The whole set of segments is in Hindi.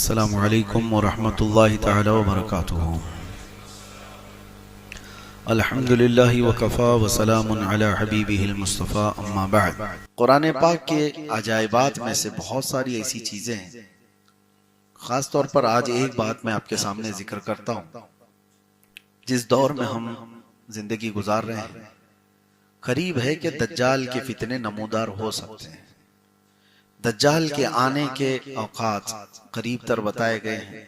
अस्सलामु अलैकुम वरहमतुल्लाहि तआला वबरकातुहू। अल्हम्दुलिल्लाहि वकफ़ा वसलामुन अला हबीबिहिल मुस्तफ़ा अम्मा बाद। कुरान पाक के अजायबात में से बहुत सारी ऐसी चीज़ें हैं, ख़ास तौर पर आज एक बात मैं आपके सामने जिक्र करता हूँ। जिस दौर में हम जिंदगी गुजार रहे हैं, करीब है कि दज्जाल के फितने नमूदार हो सकते हैं। दज्जाल के आने के औकात करीब तर बताए गए हैं,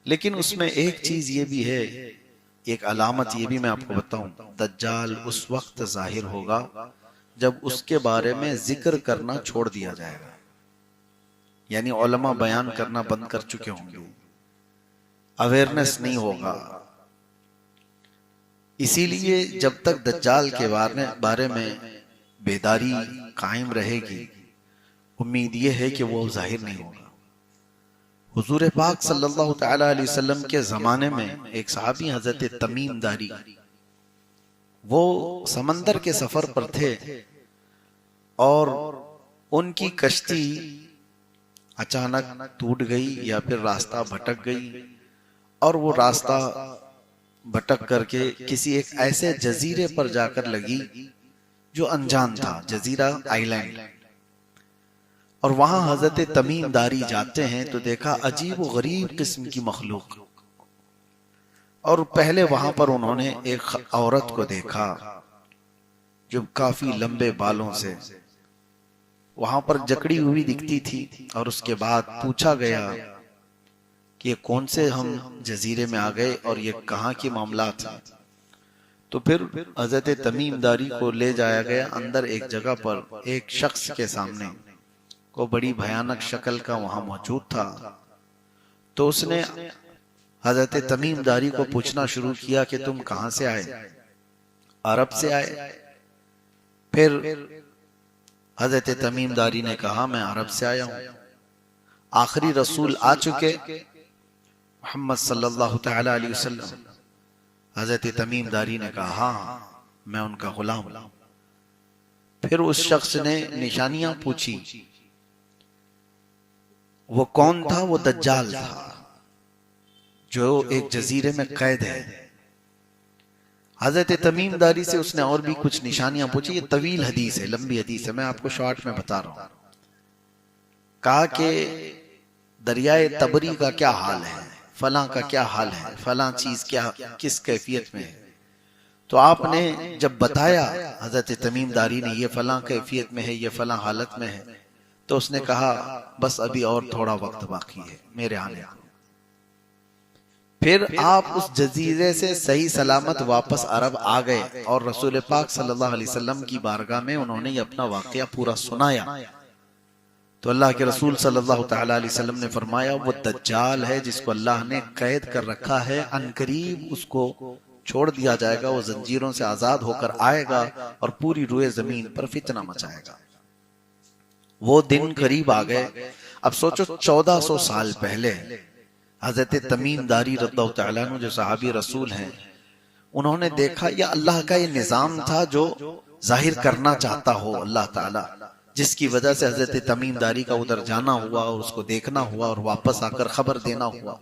लेकिन उसमें एक चीज ये भी है, एक अलामत ये भी मैं आपको बताऊं, दज्जाल उस वक्त जाहिर होगा जब उसके बारे में जिक्र करना छोड़ दिया जाएगा, यानी उलमा बयान करना बंद कर चुके होंगे, अवेयरनेस नहीं होगा। इसीलिए जब तक दज्जाल के बारे में बेदारी कायम रहेगी, उम्मीद ये है कि वो जाहिर नहीं होगा। हुजूर पाक सल्लल्लाहु तआला अलैहि वसल्लम के जमाने में एक सहाबी हजरत तमीम दारी, वो समंदर के सफर पर थे और उनकी कश्ती अचानक टूट गई या फिर रास्ता भटक गई, और वो रास्ता भटक करके किसी एक ऐसे जजीरे पर जाकर लगी जो अनजान था, जजीरा आइलैंड। और वहां हजरत तमीम दारी जाते हैं तो देखा अजीब व गरीब किस्म की मखलूक, और पहले वहां पर उन्होंने एक औरत को देखा जो काफी लंबे बालों से वहां पर जकड़ी हुई दिखती थी। और उसके बाद पूछा गया कि ये कौन से हम जजीरे में आ गए और ये कहाँ की मामला था। तो फिर हजरत तमीम दारी को ले जाया गया अंदर एक जगह पर, एक शख्स के सामने को बड़ी भयानक शक्ल का वहां मौजूद था। तो उसने हजरत तमीम दारी को पूछना शुरू किया कि तुम कहां से आए? अरब से आए। फिर हजरत तमीम दारी ने कहा मैं अरब से आया हूं, आखिरी रसूल आ चुके मोहम्मद सल्लल्लाहु तआला अलैहि वसल्लम। हजरत तमीम दारी ने कहा हाँ, मैं उनका गुलाम हूं। फिर उस शख्स ने निशानियां पूछी। वो कौन था? वो दज्जाल था जो एक जजीरे में कैद है। हजरत तमीम दारी से उसने और भी कुछ निशानियां पूछी। ये तवील हदीस है, लंबी हदीस है, मैं आपको शॉर्ट में बता रहा हूं। कहा कि दरियाए तबरी का क्या हाल है, फलां का क्या हाल है, फलां चीज क्या किस कैफियत में है। तो आपने जब बताया हजरत तमीम दारी ने ये फलां कैफियत में है, ये फलां हालत में है, तो उसने कहा बस अभी और थोड़ा वक्त बाकी है मेरे आने को। फिर आप उस जजीरे से सही सलामत वापस अरब आ गए और रसूल पाक सल्लल्लाहु अलैहि वसल्लम की बारगाह में उन्होंने ये अपना वाकया पूरा सुनाया। तो अल्लाह के रसूल सल्लल्लाहु तआला अलैहि वसल्लम ने फरमाया वो दज्जाल है जिसको अल्लाह ने कैद कर रखा है, अनकरीब उसको छोड़ दिया जाएगा, वो जंजीरों से आजाद होकर आएगा और पूरी रूए जमीन पर फितना मचाएगा। वो दिन करीब आ गए। अब सोचो 1400 साल पहले हजरत तमीम दारी रज़ियल्लाहु तआला अन्हु जो सहाबी रसूल हैं, उन्होंने देखा यह अल्लाह का ये निजाम था जो जाहिर करना चाहता हो अल्लाह ताला, जिसकी वजह से हजरत तमीम दारी का उधर जाना हुआ और उसको देखना हुआ और वापस आकर खबर देना हुआ।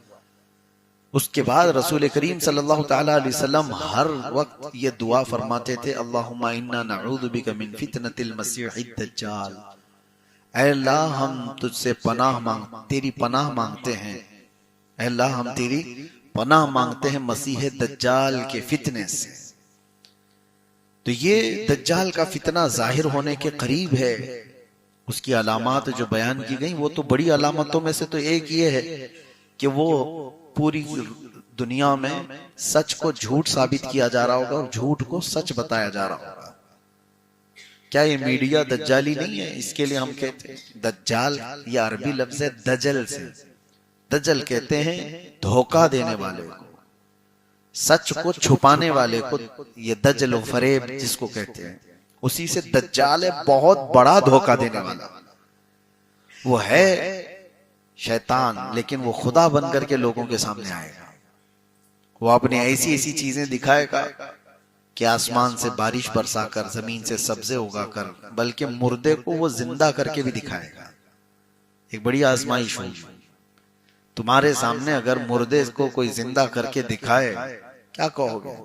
उसके बाद रसूल करीम सल्लल्लाहु तआला अलैहि वसल्लम हर वक्त ये दुआ फरमाते थे, अल्लाहुम्मा इन्ना नऊज़ु बिका मिन फितनतिल मसीहिद दज्जाल। ऐ अल्लाह हम तुझसे तेरी पनाह मांगते हैं, ऐ अल्लाह हम तेरी पनाह मांगते हैं मसीह दज्जाल के फितने से। तो ये दज्जाल का फितना जाहिर होने के करीब है। उसकी अलामत जो बयान की गई वो तो बड़ी अलामतों में से तो एक ये है कि वो पूरी दुनिया में सच को झूठ साबित किया जा रहा होगा और झूठ को सच बताया जा रहा होगा। क्या ये मीडिया दज्जाली नहीं है? इसके लिए हम कहते हैं दज्जाल, ये अरबी लफ्ज है दजल से। दजल कहते हैं धोखा देने वाले को, सच को छुपाने वाले को, ये दजल व फरेब जिसको कहते हैं, उसी से दज्जाल है, बहुत बड़ा धोखा देने वाला। वो है शैतान, लेकिन वो खुदा बन करके लोगों के सामने आएगा। वो अपनी ऐसी ऐसी चीजें दिखाएगा कि आसमान से बारिश बरसाकर, जमीन से सब्जे उगाकर, बल्कि मुर्दे को वो जिंदा करके भी दिखाएगा। एक बड़ी आजमाइश हुई। तुम्हारे सामने अगर मुर्दे को कोई जिंदा करके दिखाए, क्या कहोगे?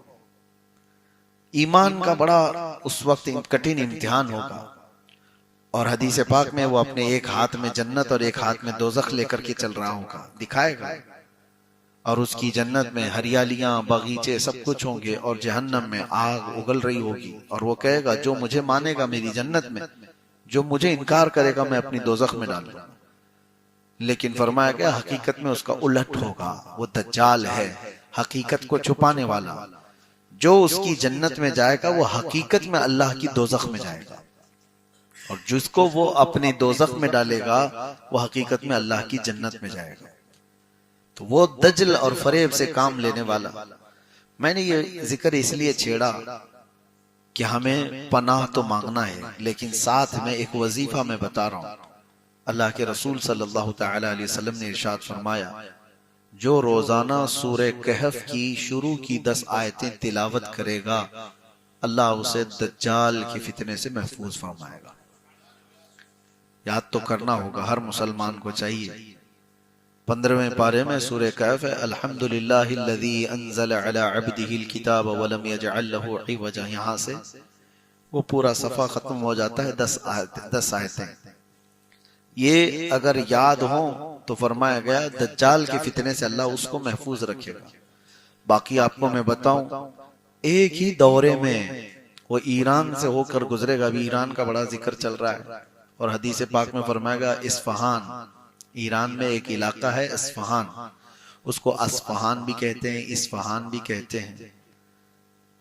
ईमान का बड़ा उस वक्त कठिन इम्तिहान होगा। और हदीस पाक में वो अपने एक हाथ में जन्नत और एक हाथ में दोजख लेकर के चल रहा होगा, दिखाएगा। और उसकी जन्नत में हरियालियां, बगीचे, सब कुछ होंगे, और जहन्नम में आग उगल रही होगी। और वो कहेगा, जो मुझे मानेगा मेरी जन्नत में, जो मुझे इनकार करेगा मैं अपनी दोजख में डालूंगा। लेकिन फरमाया गया हकीकत में उसका उलट होगा। वो दज्जाल है, हकीकत को छुपाने वाला। जो उसकी जन्नत में जाएगा वो हकीकत में अल्लाह की दोजख में जाएगा, और जिसको वो अपनी दोजख में डालेगा वो हकीकत में अल्लाह की जन्नत में जाएगा। तो वो दजल और फरेब से काम लेने वाला। मैंने ये जिक्र इसलिए छेड़ा कि हमें पनाह तो मांगना है, लेकिन साथ में एक वजीफा मैं बता रहा हूं। अल्लाह के रसूल सल्लल्लाहु तआला अलैहि वसल्लम ने इरशाद फरमाया, जो रोजाना सूरह कहफ की शुरू की 10 आयतें तिलावत करेगा, अल्लाह उसे दज्जाल के फितने से महफूज फरमाएगा। याद तो करना होगा, हर मुसलमान को चाहिए। 15वें पारे में सूरह कहफ है, अल्हम्दुलिल्लाहिल्लज़ी अंज़ल अला अब्दिहिल किताब व लम यजअल लहू इवजा। यहाँ से वो पूरा सफा खत्म हो जाता है। 10 आयतें ये अगर याद हो तो फरमाया गया दज्जाल के फितने से अल्लाह उसको महफूज रखेगा। बाकी आपको मैं बताऊं, एक ही दौरे में वो ईरान से होकर गुजरेगा। अभी ईरान का बड़ा जिक्र चल रहा है, और हदीस पाक में फरमाया गया इस्फहान, ईरान में एक इलाका है इस्फहान, उसको अस्फहान भी कहते हैं, इस्फहान भी कहते हैं।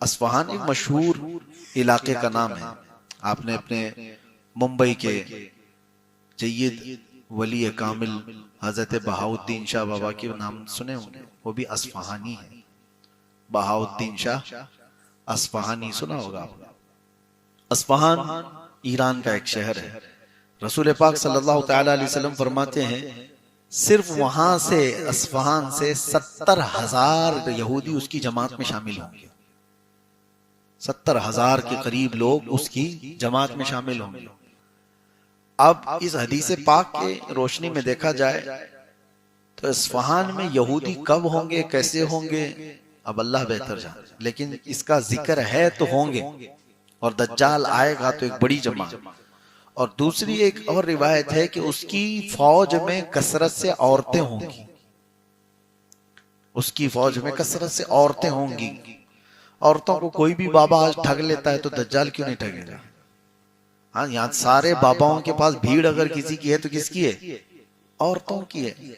अस्फहान एक मशहूर इलाके का नाम है। आपने अपने मुंबई के सय्यद वली कामिल हजरत बहाउद्दीन शाह बाबा के नाम सुने होंगे, वो भी अस्फहानी है। बहाउद्दीन शाह अस्फहानी सुना होगा। अस्फहान ईरान का एक शहर है। रसूल पाक सल्लल्लाहु तआला अलैहि वसल्लम फरमाते हैं, सिर्फ वहां से अस्फहान से 70,000 यहूदी उसकी जमात में शामिल होंगे। 70,000 के करीब लोग उसकी जमात में शामिल होंगे। अब इस हदीस पाक के रोशनी में देखा जाए तो इस्फहान में यहूदी कब होंगे, कैसे होंगे, अब अल्लाह बेहतर जाने, लेकिन इसका जिक्र है तो होंगे। और दज्जाल आएगा तो एक बड़ी जमात। और दूसरी एक और रिवायत है कि उसकी फौज में कसरत से औरतें होंगी। उसकी फौज में कसरत से औरतें होंगी। औरतों को कोई भी बाबा आज ठग लेता है तो दज्जाल क्यों नहीं ठगेगा? हाँ, यहाँ सारे बाबाओं के पास भीड़ अगर किसी की है तो किसकी है? औरतों की है।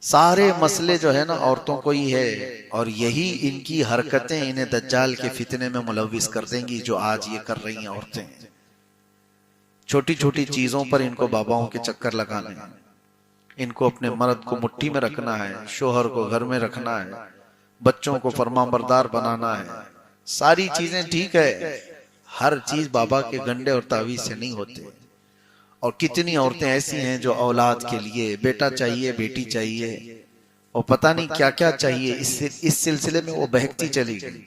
सारे मसले जो है ना औरतों को ही है, और यही इनकी हरकतें इन्हें दज्जाल के फितने में मुलव्विस कर देंगी, जो आज ये कर रही हैं औरतें। छोटी छोटी चीजों पर इनको बाबाओं के चक्कर लगाने हैं। इनको अपने मर्द को मुट्ठी में रखना है, शोहर को घर में रखना है, बच्चों को फरमाबरदार बनाना है। सारी चीजें ठीक है, हर चीज बाबा के गंडे और तावीज से नहीं होते। और कितनी औरतें ऐसी हैं जो औलाद के लिए बेटा चाहिए, बेटी चाहिए, और पता नहीं क्या क्या चाहिए, इस सिलसिले में वो बहकती चली गई।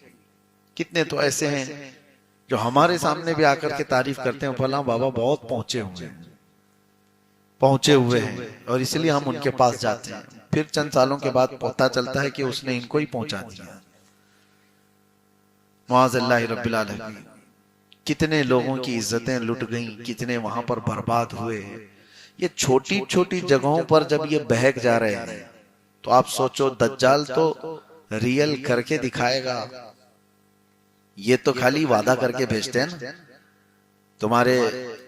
कितने तो ऐसे हैं जो हमारे सामने भी आकर के तारीफ करते हैं, फला बाबा बहुत पहुंचे हुए हैं, और इसलिए हम उनके पास जाते हैं। फिर चंद सालों के बाद पता चलता है कि उसने इनको ही पहुंचा दिया। मुआज़िल्लाह रब्बिल आलमीन। कितने लोगों की इज्जतें लुट गईं, कितने वहां पर बर्बाद हुए। ये छोटी छोटी जगहों पर जब ये बहक जा रहे हैं तो आप सोचो दज्जाल तो रियल करके दिखाएगा। ये तो खाली वादा करके भेजते हैं ना। तुम्हारे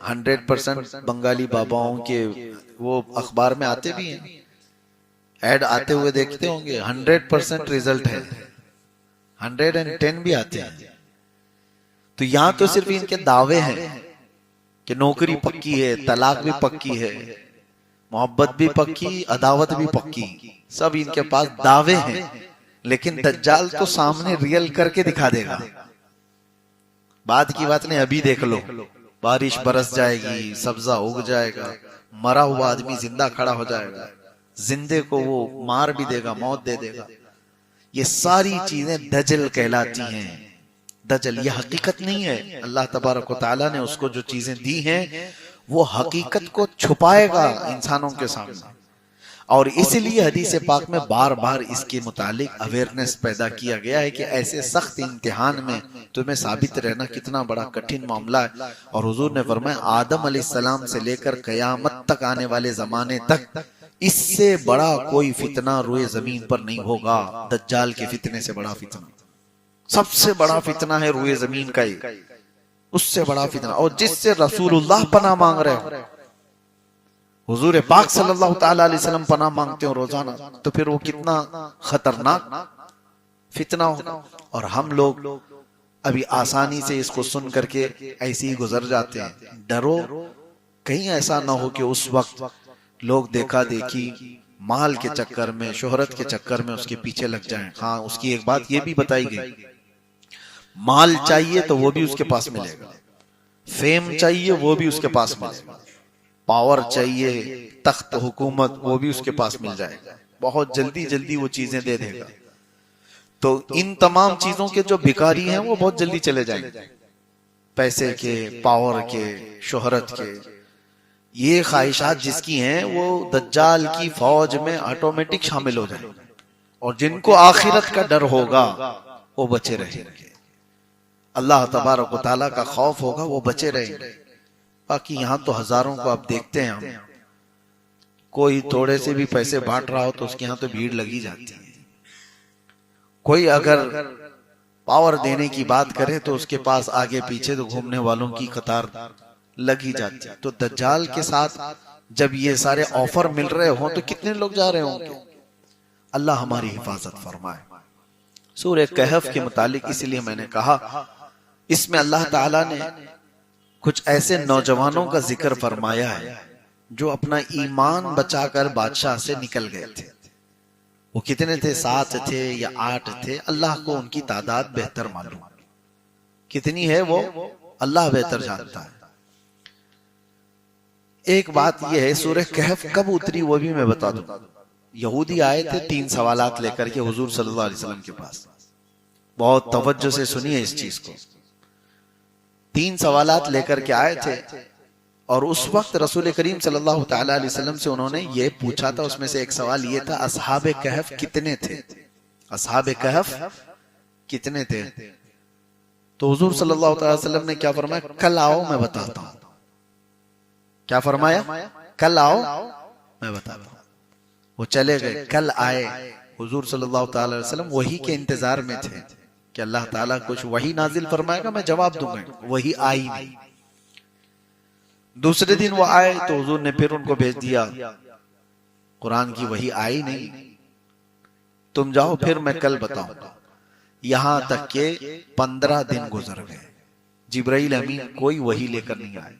100% बंगाली बाबाओं के वो अखबार में आते भी हैं, ऐड आते हुए देखते होंगे, 100% रिजल्ट है, 110 भी आते हैं। तो यहां तो सिर्फ इनके दावे हैं कि नौकरी पक्की है, तलाक भी पक्की है, मोहब्बत भी पक्की, अदावत भी पक्की, सब इनके पास दावे हैं। लेकिन दज्जाल तो सामने रियल करके दिखा देगा। बाद की बात नहीं, अभी देख लो, बारिश बरस जाएगी, सब्जा उग जाएगा, मरा हुआ आदमी जिंदा खड़ा हो जाएगा, जिंदे को वो मार भी देगा, मौत दे देगा। ये सारी चीजें दजल कहलाती हैं। दजल ये हकीकत नहीं है। अल्लाह तबारक व तआला ने उसको जो चीजें दी हैं वो हकीकत को छुपाएगा इंसानों के सामने। और इसलिए हदीस पाक में बार बार इसके मुतालिक अवेयरनेस पैदा किया गया है कि ऐसे सख्त इम्तिहान में तुम्हें साबित रहना कितना बड़ा कठिन मामला है। और हुजूर ने फरमाया आदम अलैहिस्सलाम से लेकर कयामत तक आने वाले जमाने तक इससे बड़ा कोई फितना रुए जमीन पर नहीं होगा। दज्जाल के फितने से बड़ा फितना, सबसे बड़ा फितना है रुए जमीन का ही, उससे बड़ा फितना, और जिससे रसूलुल्लाह पनाह मांग रहे हो, हुजूर पाक सल्लल्लाहु ताला अलैहि वसल्लम पनाह मांगते हो रोजाना, तो फिर वो कितना खतरनाक फितना होगा। और हम लोग अभी आसानी से इसको सुन करके ऐसे ही गुजर जाते हैं। डरो कहीं ऐसा ना हो कि उस वक्त लोग देखा देखी माल के चक्कर में, शोहरत के चक्कर में उसके पीछे लग जाएं। हाँ, उसकी एक बात ये भी बताई गई, माल चाहिए तो वो भी उसके पास मिलेगा, फेम चाहिए वो भी उसके पास मिलेगा, पावर चाहिए, तख्त हुकूमत वो भी उसके पास मिल जाएगा, बहुत जल्दी जल्दी वो चीजें दे देगा। तो इन तमाम चीजों के जो भिखारी हैं वो बहुत जल्दी चले जाएंगे, पैसे के, पावर के, शोहरत के। ये ख्वाहिशात जिसकी हैं वो दज्जाल की फौज में ऑटोमेटिक शामिल हो जाएंगे, और जिनको आखिरत का डर होगा वो बचे रहेंगे, अल्लाह तबारक व तआला का खौफ होगा वो बचे रहेंगे। बाकी यहाँ तो हजारों को आप देखते हैं, हम कोई थोड़े से भी पैसे बांट रहा हो तो उसके यहाँ तो भीड़ लगी जाती है। कोई अगर पावर देने की बात करे तो उसके पास आगे पीछे तो घूमने वालों की कतार लगी जाती है। तो दज्जाल के साथ जब ये सारे ऑफर मिल रहे हो तो कितने लोग जा रहे होंगे। अल्लाह हमारी हिफाजत फरमाए। सूरह कहफ के मुतालिक इसलिए मैंने कहा, इसमें अल्लाह ताला ने कुछ ऐसे नौजवानों का जिक्र फरमाया है जो अपना ईमान बचाकर बादशाह से निकल गए थे। वो कितने थे, 7 थे या 8 थे, अल्लाह को उनकी तादाद बेहतर मालूम, कितनी है वो अल्लाह बेहतर जानता है। एक बात यह है, सूरह कहफ कब उतरी वो भी मैं बता दूं। यहूदी आए थे 3 सवालात लेकर के हुजूर सल्लल्लाहु अलैहि वसल्लम के पास। बहुत तवज्जो से सुनिए इस चीज को। 3 सवालात लेकर के आए थे और उस वक्त रसूल करीम सल्लल्लाहु ताला अलैहि वसल्लम से उन्होंने ये पूछा था, उसमें से एक सवाल ये था, असहाबे कहफ कितने थे, असहाबे कहफ कितने थे। तो हुजूर सल्लल्लाहु अलैहि वसल्लम ने क्या फरमाया, कल आओ मैं बताता हूं। क्या फरमाया, कल आओ मैं बताता हूं। वो चले गए, कल आए, हुजूर सल्लल्लाहु अलैहि वसल्लम वही के इंतजार में थे कि अल्लाह ताला कुछ वही नाजिल फरमाएगा, मैं जवाब दूंगा। वही आई नहीं। दूसरे दिन वो आए तो हुजूर ने फिर उनको भेज दिया, कुरान की वही आई नहीं, तुम जाओ फिर मैं कल बताऊंगा। यहां तक के 15 दिन गुजर गए, जिब्राइल अमीन कोई वही लेकर नहीं आए।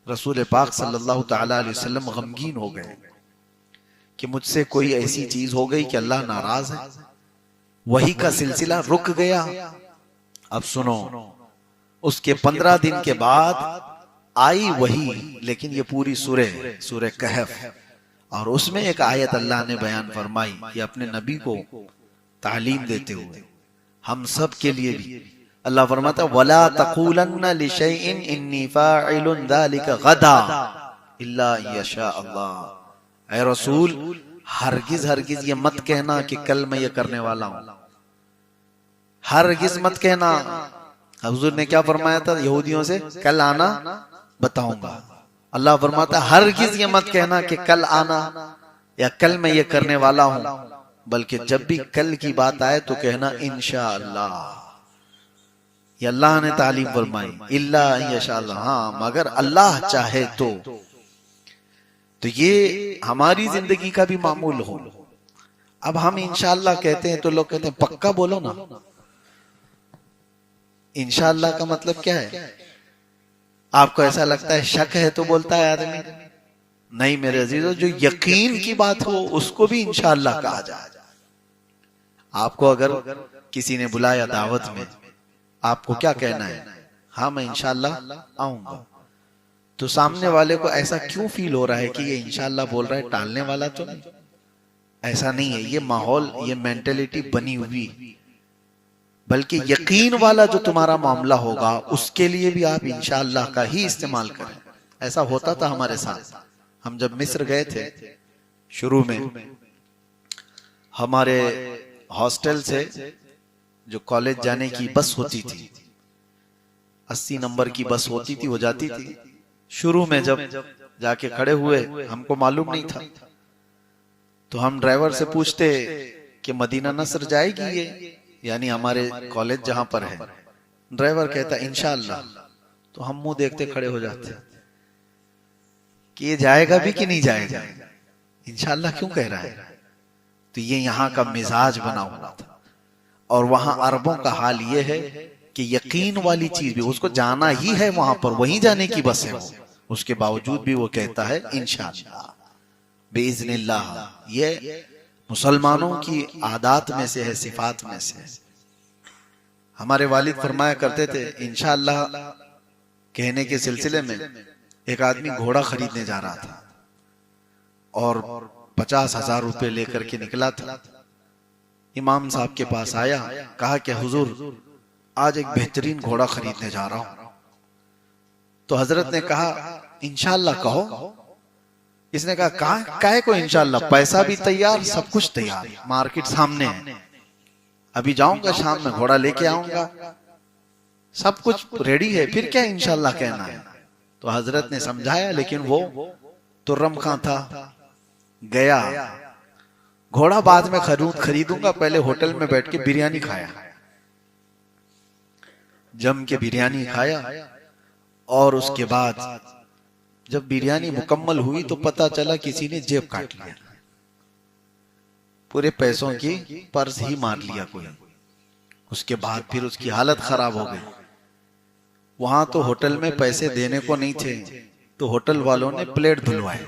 रसूल पाक सल्लल्लाहु ताला अलैहि वसल्लम गमगीन हो गए कि मुझसे कोई ऐसी चीज हो गई कि अल्लाह नाराज है। वही का सिलसिला रुक गया। अब सुनो, उसके 15 दिन के बाद आई वही, लेकिन ये पूरी सूरह कहफ, और उसमें एक आयत अल्लाह ने बयान फरमाई कि अपने नबी को तालीम देते हुए हम सब के लिए भी अल्लाह फरमाता, वला तक़ूलन्ना लिशैइन इन्नी फ़ाइलुन ज़ालिका गदा इल्ला यशा अल्लाह। ऐ रसूल, हरगिज हरगिज ये मत कहना कि कल मैं ये करने वाला हूं, हरगिज मत कहना। हुजूर ने क्या फरमाया था यहूदियों से, कल आना बताऊंगा। अल्लाह फरमाता हरगिज ये मत कहना कि कल आना या कल मैं ये करने वाला हूं, बल्कि जब भी कल की बात आए तो कहना इंशाअल्लाह। ये अल्लाह ने तालीम फरमाई, इल्ला इंशाअल्लाह, हाँ मगर अल्लाह चाहे तो ये हमारी जिंदगी का भी मामूल हो। अब हम इंशाअल्लाह कहते हैं तो लोग कहते हैं पक्का बोलो ना। इंशाअल्लाह का मतलब क्या है? आपको ऐसा लगता है शक है तो बोलता है आदमी? नहीं मेरे अजीजों, जो यकीन की बात हो उसको भी इंशाअल्लाह कहा जाए। आपको अगर किसी ने बुलाया दावत में, आपको क्या कहना है? हाँ मैं इंशाअल्लाह आऊंगा। तो सामने वाले को ऐसा क्यों फील हो रहा है कि ये इंशाअल्लाह बोल रहा है, टालने वाला तो नहीं? ऐसा नहीं है, ये माहौल, ये मेंटेलिटी बनी हुई। बल्कि यकीन वाला जो तुम्हारा मामला होगा उसके लिए भी आप इंशाअल्लाह का ही इस्तेमाल करें। ऐसा होता था हमारे साथ। हम जब मिस्र गए थे शुरू में हमारे हॉस्टल से जो कॉलेज जाने की बस होती थी, 80 नंबर की बस होती थी, वो जाती थी। शुरू में जब जाके खड़े हुए, हमको मालूम नहीं था, तो हम ड्राइवर से पूछते कि मदीना नस्र जाएगी ये, यानी हमारे कॉलेज जहां पर है। ड्राइवर कहता इंशाअल्लाह। तो हम मुंह देखते खड़े हो जाते कि ये जाएगा भी कि नहीं जाएगा, इंशाअल्लाह क्यों कह रहा है। तो ये यहाँ का मिजाज बना हुआ था। और वहां अरबों का हाल ये है कि यकीन वाली चीज भी, उसको जाना ही है वहां पर, वहीं जाने की बस है वो, उसके बावजूद भी वो कहता है इंशाअल्लाह बेइज़्निल्लाह। ये मुसलमानों की आदात में से है, सिफात में से है। हमारे वालिद फरमाया करते थे इंशाअल्लाह कहने के सिलसिले में, एक आदमी घोड़ा खरीदने जा रहा था और 50,000 रुपए लेकर के निकला था। इमाम साहब के पास आया, कहा कि हुजूर आज एक बेहतरीन घोड़ा खरीदने जा रहा हूं। तो हजरत ने कहा इंशाअल्लाह कहो। इसने कहा काहे को इंशाअल्लाह, पैसा भी तैयार, सब कुछ तैयार, मार्केट सामने है, अभी जाऊंगा शाम में घोड़ा लेके आऊंगा, सब कुछ रेडी है, फिर क्या इंशाअल्लाह कहना है। तो हजरत ने समझाया, लेकिन वो तुर्रम खां था, गया। घोड़ा बाद में खरीदूंगा, पहले होटल में बैठ के बिरयानी खाया, जम के बिरयानी खाया। और उसके बाद जब बिरयानी मुकम्मल हुई तो पता चला किसी ने जेब काट लिया, पूरे पैसों की पर्स ही मार लिया कोई। उसके बाद फिर उसकी हालत खराब हो गई। वहां तो होटल में पैसे देने को नहीं थे, तो होटल वालों ने प्लेट धुलवाए,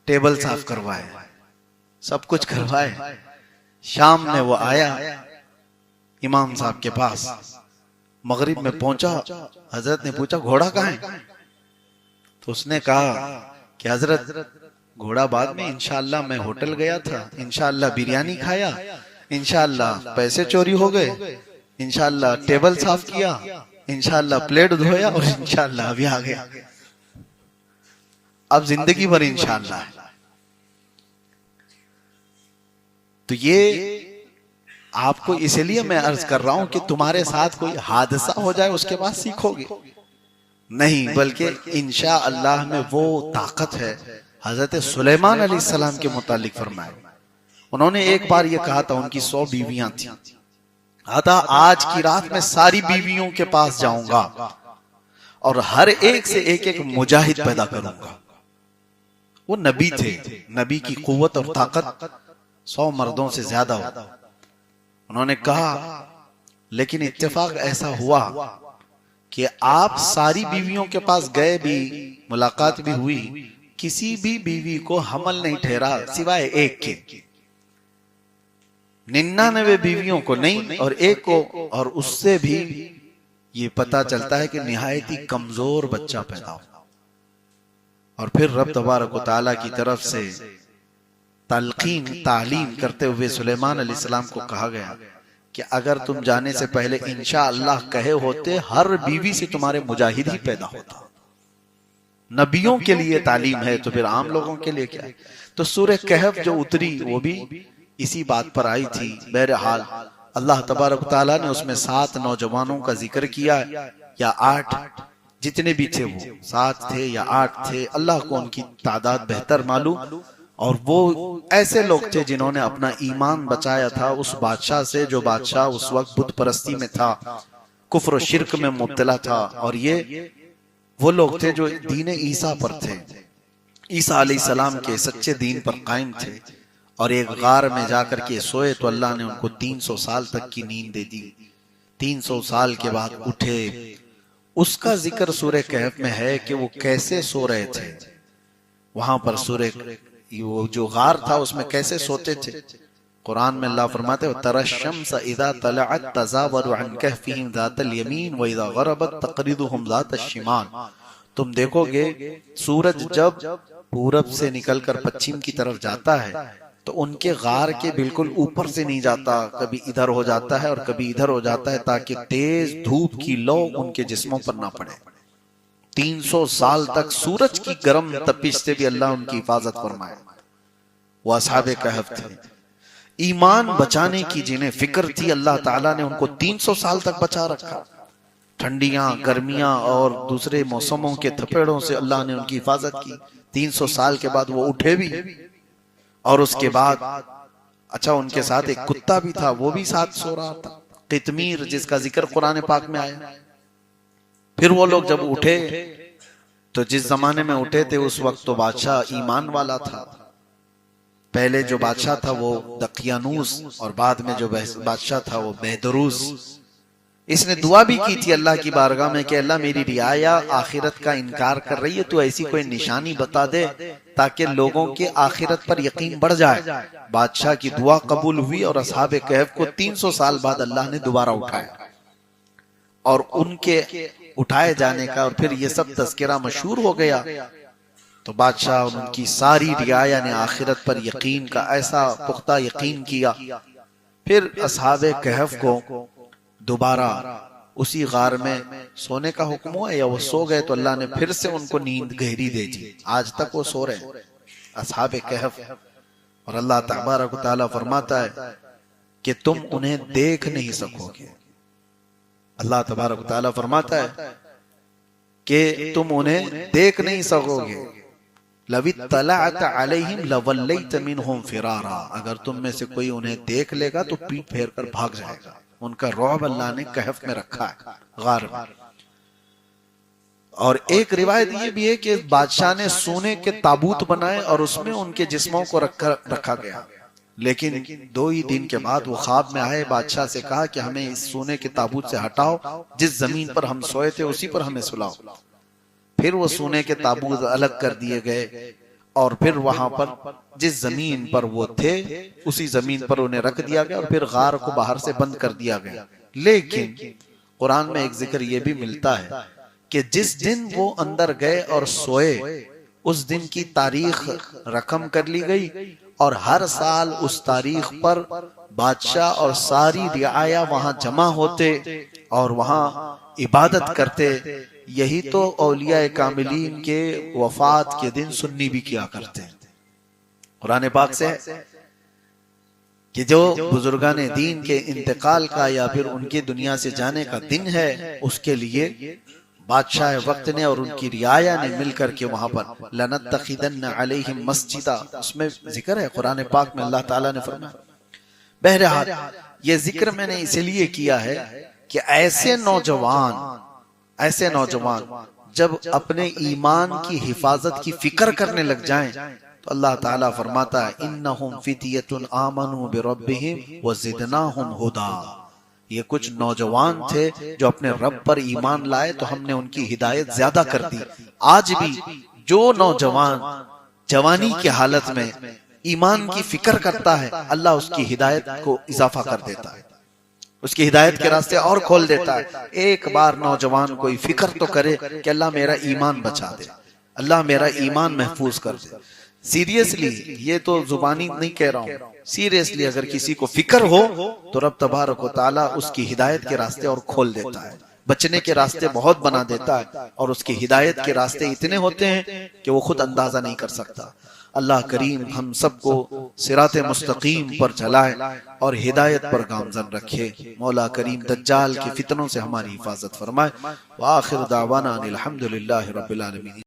टेबल साफ करवाए, सब कुछ करवाए। शाम में वो आया इमाम साहब के पास, मगरिब में पहुंचा। हजरत ने पूछा घोड़ा कहाँ है। तो उसने कहा कि हजरत घोड़ा बाद में, इंशाअल्लाह मैं होटल गया था, इंशाअल्लाह बिरयानी खाया, इंशाअल्लाह पैसे चोरी हो गए, इंशाअल्लाह टेबल साफ किया, इंशाअल्लाह प्लेट धोया, और इंशाअल्लाह अभी आ गया। अब जिंदगी भर इंशाअल्लाह है। तो ये आपको इसलिए मैं अर्ज कर रहा हूं कि तुम्हारे साथ कोई हादसा हो जाए उसके बाद सीखोगे नहीं, बल्कि इंशाअल्लाह में वो ताकत है। हजरत सुलेमान अलैहिस्सलाम के मुतालिक फरमाया, उन्होंने एक बार ये कहा था, उनकी 100 बीवियां थी, आता आज की रात में सारी बीवियों के पास जाऊंगा और हर एक से एक एक मुजाहिद पैदा करूंगा। वो नबी थे, नबी की कुव्वत और ताकत 100 मर्दों से ज्यादा हो। उन्होंने कहा, लेकिन इत्तेफाक ऐसा हुआ कि आप सारी बीवियों के पास गए भी, मुलाकात भी हुई, किसी भी बीवी को हमल नहीं ठहरा सिवाय एक के। 99 बीवियों को नहीं और एक को, और उससे भी ये पता चलता है कि निहायत ही कमजोर बच्चा पैदा हो। और फिर रब तबारक व तआला की तरफ से तलकीन तालीम करते हुए सुलेमान अलैहिस्सलाम को कहा गया कि अगर तुम जाने से पहले इंशाअल्लाह कहे होते, हर बीवी से तुम्हारे मुजाहिद ही पैदा होता। नबियों के लिए तालीम है तो फिर आम लोगों के लिए क्या है। तो सूरह कहफ जो उतरी वो भी इसी बात पर आई थी। बहरहाल अल्लाह तबारक तआला ने उसमें 7 नौजवानों का जिक्र किया, या 8, जितने भी थे, वो 7 थे या 8 थे, अल्लाह को उनकी तादाद बेहतर मालूम। और वो ऐसे लोग थे जिन्होंने अपना ईमान बचाया था उस बादशाह से, जो बादशाह उस वक्त बुत परस्ती में था, कुफ्र और शिर्क में मुब्तला था। और ये वो लोग थे जो दीन ईसा पर थे, ईसा अलैहिस्सलाम के सच्चे दीन पर कायम थे। और एक गार में जाकर के सोए तो अल्लाह ने उनको 300 साल तक की नींद दे दी। 300 साल के बाद उठे। उसका जिक्र सूरह कहफ में है कि वो कैसे सो रहे थे। वहां पर सूरह वो जो गार था उसमें कैसे सोते थे। कुरान में अल्लाह फरमाते हैं, तरशम्स इज़ा तलअत तज़ावरु अन कहफिहिम ज़ातल यमीन व इज़ा गरबत तक़रिदुहुम ज़ातश शिमाल। तुम देखोगे सूरज जब पूरब से निकलकर पश्चिम की तरफ जाता है तो उनके गार के बिल्कुल ऊपर से नहीं जाता, कभी इधर हो जाता है और कभी इधर हो जाता है, ताकि तेज धूप की लौ उनके जिस्मों पर ना पड़े। 300 साल तक सूरज की गर्म तपिश से भी अल्लाह उनकी हिफाजत फरमाए। वो असहाबे कहफ थे। ईमान बचाने की जिन्हें फिक्र थी, अल्लाह ताला ने उनको 300 साल तक बचा रखा। ठंडियां, गर्मियां और दूसरे मौसमों के थपेड़ों से अल्लाह ने उनकी हिफाजत की। 300 साल के बाद वो उठे भी, और उसके बाद अच्छा उनके साथ एक कुत्ता भी था, वो भी साथ सो रहा था, कितमीर, जिसका जिक्र कुरान पाक में आया। फिर वो लोग जब उठे तो जिस जमाने में उठे थे उस वक्त तो बादशाह ईमान वाला था। पहले जो बादशाह था वो दकियानूस, और बाद में जो बादशाह था वो बेदरूस। इसने दुआ भी की थी अल्लाह की बारगाह में कि अल्लाह मेरी रियाया आखिरत का इनकार कर रही है, तो ऐसी कोई निशानी बता दे ताकि लोगों के आखिरत पर यकीन बढ़ जाए। बादशाह की दुआ कबूल हुई और असहाबे कहफ को 300 साल बाद अल्लाह ने दोबारा उठाया, और उनके उठाए जाने का और फिर ये सब तज़किरा मशहूर हो गया। तो बादशाह और उनकी सारी रियाया ने आखिरत पर यकीन का ऐसा पुख्ता यकीन किया। फिर असहाबे कहफ को दोबारा उसी गार में सोने का हुक्म हुआ, या वो सो गए तो अल्लाह ने फिर से उनको नींद गहरी दे दी। आज तक वो सो रहे असहाबे कहफ, और अल्लाह तबारक व तआला फरमाता है कि तुम उन्हें देख नहीं सकोगे। अल्लाह तबारक व तआला फरमाता है कि तुम उन्हें देख नहीं सकोगे। लवित्तलअत अलैहिम लवल्लैत मिनहुम फिरारा, अगर तुम में से कोई उन्हें देख लेगा तो पीठ फेर कर भाग जाएगा। उनका रौब अल्लाह ने कहफ में रखा है, गार में। और एक रिवायत ये भी है कि बादशाह ने सोने के ताबूत बनाए और उसमें उनके जिस्मों को रखा गया। लेकिन 2 ही दिन के बाद वो ख्वाब में आए, बादशाह से कहा कि हमें इस सोने के ताबूत से हटाओ, जिस जमीन पर हम सोए थे उसी पर हमें सुलाओ। फिर वो सोने के ताबूत अलग कर दिए गए, और फिर वहां पर जिस जमीन पर वो थे उसी जमीन पर उन्हें रख दिया गया, और फिर गार को बाहर से बंद कर दिया गया। लेकिन कुरान में एक जिक्र ये भी मिलता है कि जिस दिन वो अंदर गए और सोए उस दिन की तारीख रकम कर ली गई, और हर साल उस तारीख पर बादशाह और सारी रियाया वहां जमा होते और वहां इबादत करते। यही तो औलिया कामिलीन के वफात के दिन सुन्नी भी किया करते हैं। कुरान पाक से कि जो बुजुर्गाने दीन के इंतकाल का या फिर उनकी दुनिया से जाने का दिन है, उसके लिए बादशाह वक्त ने और उनकी रियाया ने मिलकर के वहां पर लनत्तखिदन्न अलैहिम मस्जिदा, उसमें जिक्र है कुरान पाक में, अल्लाह ताला ने फरमाया। बहरहाल ये जिक्र मैंने इसलिए किया है कि ऐसे नौजवान जब अपने ईमान की हिफाजत की फिक्र करने लग जाएं तो अल्लाह ताला फरमाता है इन्नहुम फितियतुन आमनू बिरब्बिहिम व ज़िदनाहुम हुदा। ये कुछ नौजवान थे जो अपने रब पर ईमान लाए तो हमने उनकी हिदायत ज्यादा कर दी। आज भी जो नौजवान जवानी की हालत में ईमान की फिक्र करता है, अल्लाह उसकी हिदायत को इजाफा कर देता है, उसकी हिदायत के रास्ते और खोल देता है। एक बार नौजवान कोई फिक्र तो करे कि अल्लाह मेरा ईमान बचा दे, अल्लाह मेरा ईमान महफूज कर दे। सीरियसली, ये तो जुबानी नहीं कह रहा हूं, सीरियसली अगर किसी को फिक्र हो तो रब तबारक व तआला उसकी हिदायत के रास्ते और खोल देता है, बचने के रास्ते बहुत बना देता है, और उसकी हिदायत के रास्ते इतने होते हैं कि वो खुद अंदाजा नहीं कर सकता। अल्लाह करीम हम सबको सिराते मुस्तकीम पर चलाए और हिदायत पर गामजन रखे। मौला करीम दज्जाल के फितनों से हमारी हिफाजत फरमाए। व आखिर दावाना अनिल हम्दुलिल्लाहि रब्बिल आलमीन।